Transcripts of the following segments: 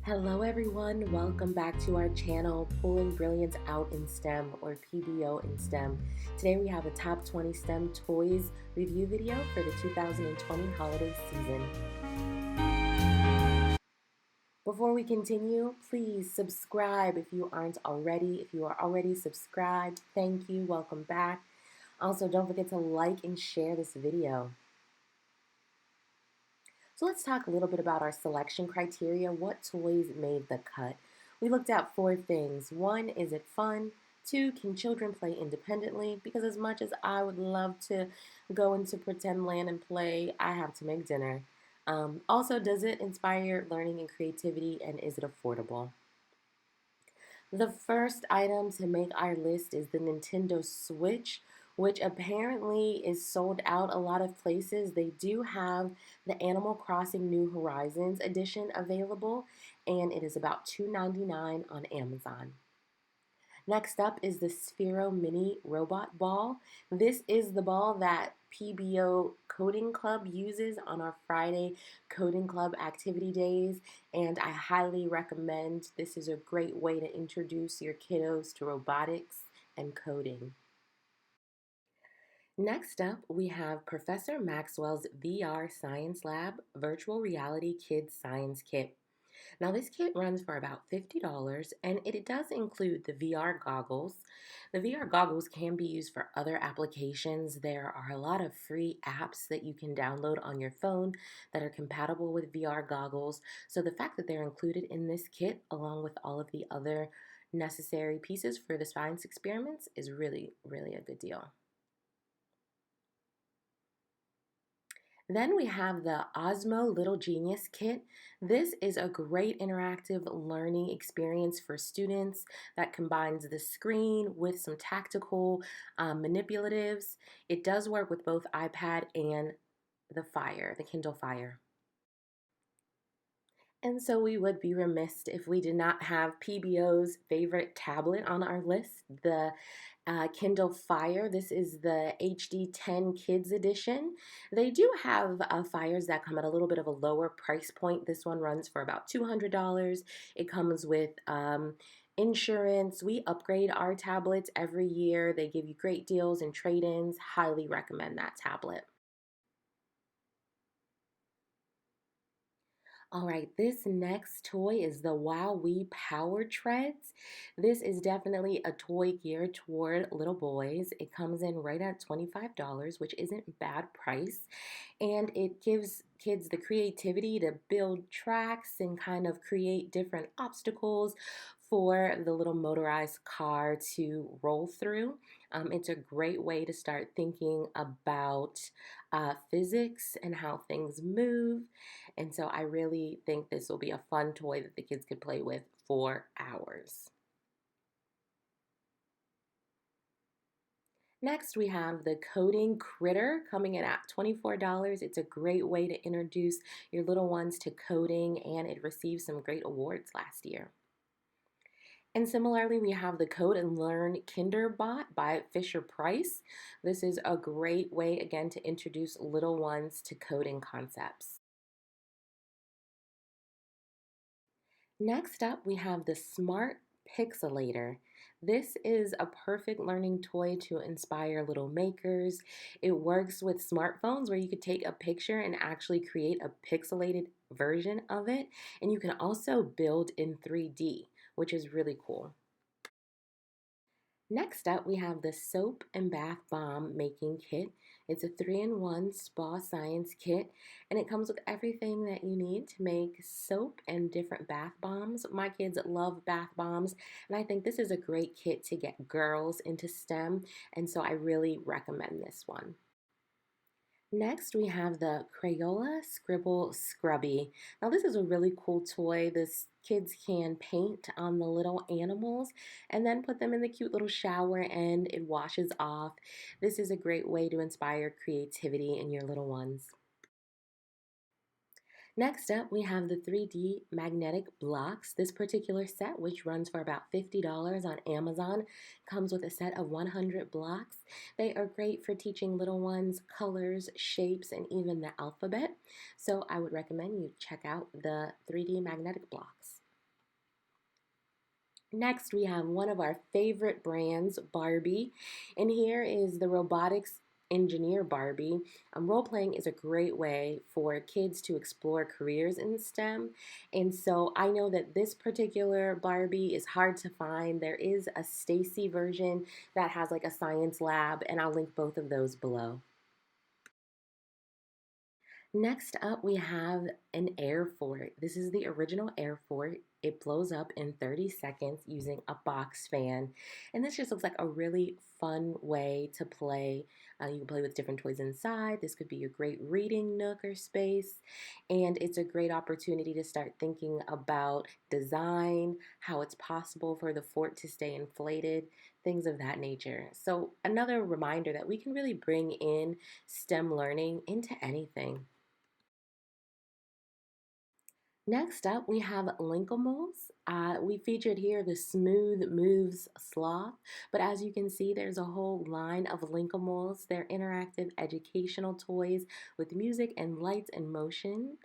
Hello everyone, welcome back to our channel, Pulling Brilliance Out in STEM, or PBO in STEM. Today we have a top 20 STEM toys review video for the 2020 holiday season. Before we continue, please subscribe if you aren't already. If you are already subscribed, thank you, welcome back. Also, don't forget to like and share this video. So let's talk a little bit about our selection criteria. What toys made the cut? We looked at 4 things. 1, is it fun? 2, can children play independently? Because as much as I would love to go into pretend land and play, I have to make dinner. Also, does it inspire learning and creativity, and is it affordable? The first item to make our list is the Nintendo Switch, which apparently is sold out a lot of places. They do have the Animal Crossing New Horizons edition available, and it is about $2.99 on Amazon. Next up is the Sphero Mini Robot Ball. This is the ball that PBO Coding Club uses on our Friday Coding Club activity days, and I highly recommend. This is a great way to introduce your kiddos to robotics and coding. Next up, we have Professor Maxwell's VR Science Lab Virtual Reality Kids Science Kit. Now, this kit runs for about $50, and it does include the VR goggles. The VR goggles can be used for other applications. There are a lot of free apps that you can download on your phone that are compatible with VR goggles. So the fact that they're included in this kit, along with all of the other necessary pieces for the science experiments, is really, really a good deal. Then we have the Osmo Little Genius Kit. This is a great interactive learning experience for students that combines the screen with some tactical manipulatives. It does work with both iPad and the Kindle Fire. And so we would be remiss if we did not have PBO's favorite tablet on our list, the Kindle Fire. This is the HD 10 Kids Edition. They do have Fires that come at a little bit of a lower price point. This one runs for about $200. It comes with insurance. We upgrade our tablets every year. They give you great deals and trade-ins. Highly recommend that tablet. All right, this next toy is the WowWee Power Treads. This is definitely a toy geared toward little boys. It comes in right at $25, which isn't a bad price. And it gives kids the creativity to build tracks and kind of create different obstacles for the little motorized car to roll through. It's a great way to start thinking about physics and how things move. And so I really think this will be a fun toy that the kids could play with for hours. Next, we have the Coding Critter coming in at $24. It's a great way to introduce your little ones to coding, and it received some great awards last year. And similarly, we have the Code and Learn Kinderbot by Fisher-Price. This is a great way, again, to introduce little ones to coding concepts. Next up, we have the Smart Pixelator. This is a perfect learning toy to inspire little makers. It works with smartphones where you could take a picture and actually create a pixelated version of it. And you can also build in 3D, which is really cool. Next up, we have the Soap and Bath Bomb Making Kit. It's a 3-in-1 spa science kit, and it comes with everything that you need to make soap and different bath bombs. My kids love bath bombs, and I think this is a great kit to get girls into STEM, and so I really recommend this one. Next, we have the Crayola Scribble Scrubby. Now, this is a really cool toy. This kids can paint on the little animals and then put them in the cute little shower and it washes off. This is a great way to inspire creativity in your little ones. Next up, we have the 3D magnetic blocks. This particular set, which runs for about $50 on Amazon, comes with a set of 100 blocks. They are great for teaching little ones colors, shapes, and even the alphabet. So I would recommend you check out the 3D magnetic blocks. Next, we have one of our favorite brands, Barbie. And here is the robotics engineer Barbie. Role playing is a great way for kids to explore careers in STEM. And so I know that this particular Barbie is hard to find. There is a Stacy version that has like a science lab, and I'll link both of those below. Next up, we have an air fort. This is the original air fort. It blows up in 30 seconds using a box fan. And this just looks like a really fun way to play. You can play with different toys inside. This could be a great reading nook or space. And it's a great opportunity to start thinking about design, how it's possible for the fort to stay inflated, things of that nature. So, another reminder that we can really bring in STEM learning into anything. Next up, we have Linkimals. We featured here the Smooth Moves Sloth, but as you can see, there's a whole line of Linkimals. They're interactive educational toys with music and lights and motion,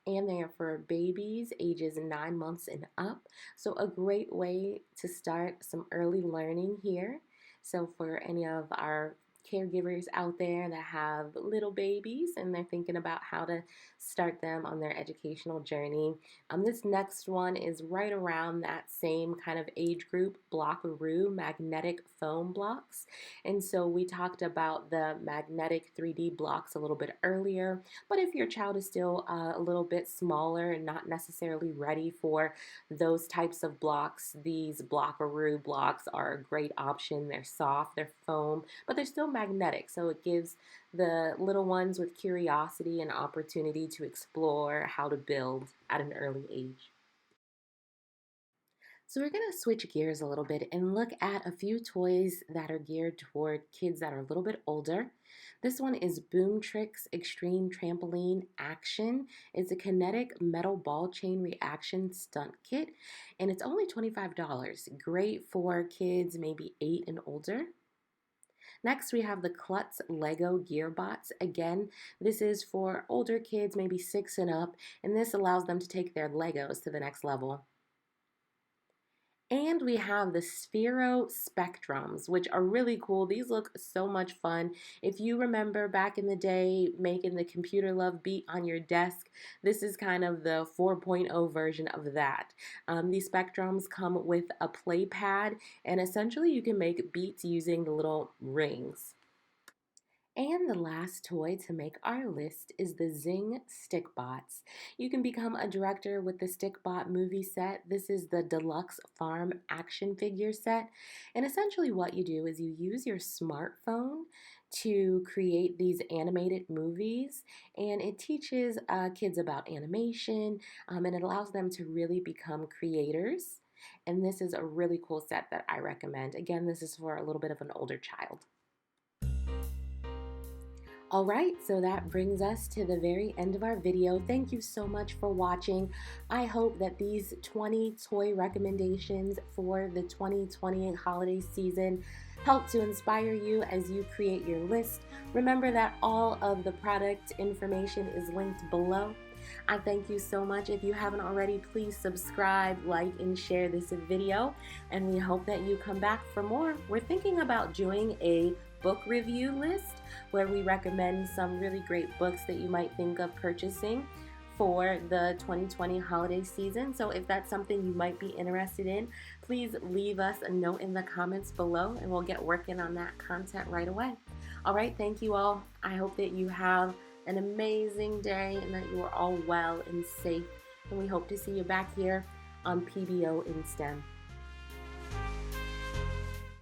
and they are for babies ages 9 months and up. So a great way to start some early learning here. So for any of our caregivers out there that have little babies and they're thinking about how to start them on their educational journey. This next one is right around that same kind of age group, Blockaroo magnetic foam blocks. And so we talked about the magnetic 3D blocks a little bit earlier, but if your child is still a little bit smaller and not necessarily ready for those types of blocks, these Blockaroo blocks are a great option. They're soft, they're foam, but they're still magnetic, so it gives the little ones with curiosity an opportunity to explore how to build at an early age. So we're going to switch gears a little bit and look at a few toys that are geared toward kids that are a little bit older. This one is Boom Tricks Extreme Trampoline Action. It's a kinetic metal ball chain reaction stunt kit, and it's only $25. Great for kids maybe 8 and older. Next, we have the Klutz Lego Gearbots. Again, this is for older kids, maybe 6 and up, and this allows them to take their Legos to the next level. And we have the Sphero Spectrums, which are really cool. These look so much fun. If you remember back in the day making the computer love beat on your desk, this is kind of the 4.0 version of that. These Spectrums come with a play pad, and essentially you can make beats using the little rings. And the last toy to make our list is the Zing Stickbots. You can become a director with the Stickbot movie set. This is the deluxe farm action figure set. And essentially what you do is you use your smartphone to create these animated movies, and it teaches kids about animation, and it allows them to really become creators. And this is a really cool set that I recommend. Again, this is for a little bit of an older child. All right, so that brings us to the very end of our video. Thank you so much for watching. I hope that these 20 toy recommendations for the 2020 holiday season help to inspire you as you create your list. Remember that all of the product information is linked below. I thank you so much. If you haven't already, please subscribe, like, and share this video. And we hope that you come back for more. We're thinking about doing a book review list where we recommend some really great books that you might think of purchasing for the 2020 holiday season. So if that's something you might be interested in, please leave us a note in the comments below and we'll get working on that content right away. All right, thank you all. I hope that you have an amazing day and that you are all well and safe. And we hope to see you back here on PBO in STEM.